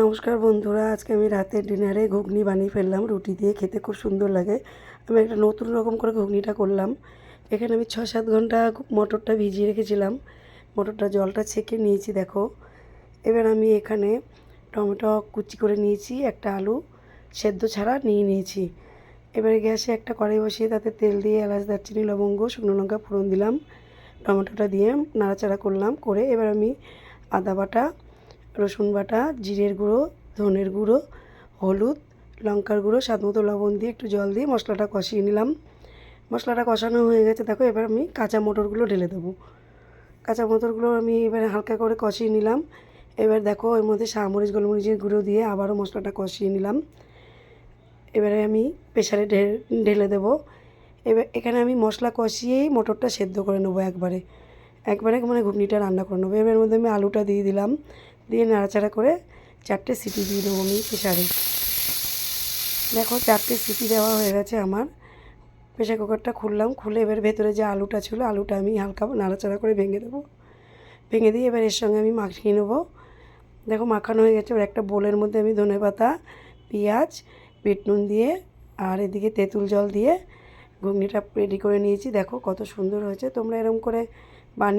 নমস্কার বন্ধুরা, আজকে আমি রাতের ডিনারে ঘুগনি বানিয়ে ফেললাম। রুটি দিয়ে খেতে খুব সুন্দর লাগে। আমি একটা নতুন রকম করে ঘুগনিটা করলাম। এখানে আমি 6-7 ঘন্টা মটরটা ভিজিয়ে রেখেছিলাম। মটরটা জলটা ছেঁকে নিয়েছি দেখো। এবার আমি এখানে টমেটো কুচি করে নিয়েছি, একটা আলু সেদ্ধ ছাড়া নিয়েছি। এবারে গ্যাসে একটা কড়াই বসিয়ে তাতে তেল দিয়ে এলাচ, দারচিনি, লবঙ্গ, শুকনো লঙ্কা ফোড়ন দিলাম। টমেটোটা দিয়ে নাড়াচাড়া করলাম, করে এবার আমি আদা বাটা, রসুন বাটা, জিরের গুঁড়ো, ধনের গুঁড়ো, হলুদ, লঙ্কার গুঁড়ো, স্বাদমতো লবণ দিয়ে একটু জল দিয়ে মশলাটা কষিয়ে নিলাম। মশলাটা কষানো হয়ে গেছে দেখো। এবার আমি কাঁচা মটরগুলো ঢেলে দেবো। কাঁচা মটরগুলো আমি এবার হালকা করে কষিয়ে নিলাম। এবার দেখো এর মধ্যে মরিচ গোলমরিচের গুঁড়ো দিয়ে আবারও মশলাটা কষিয়ে নিলাম। এবারে আমি প্রেসারে ঢেলে দেবো। এবার এখানে আমি মশলা কষিয়েই মটরটা সেদ্ধ করে নেবো একবারে মানে ঘুগনিটা রান্না করে নেবো। এবার মধ্যে আমি আলুটা দিয়ে দিলাম, দিয়ে নাড়াচাড়া করে 4টে সিটি দিয়ে দেবো আমি প্রেসারে। দেখো 4টে সিটি দেওয়া হয়ে গেছে আমার। প্রেসার কুকারটা খুললাম, খুলে এবার ভেতরে যে আলুটা ছিল আলুটা আমি হালকা নাড়াচাড়া করে ভেঙে দেবো। ভেঙে দিয়ে এবার এর সঙ্গে আমি মাখিয়ে নেবো। দেখো মাখানো হয়ে গেছে। এবার একটা বোলের মধ্যে আমি ধনেপাতা, পেঁয়াজ, বিট নুন দিয়ে আর এদিকে তেঁতুল জল দিয়ে ঘুগনিটা রেডি করে নিয়েছি। দেখো কত সুন্দর হয়েছে। তোমরা এরকম করে বানিয়ে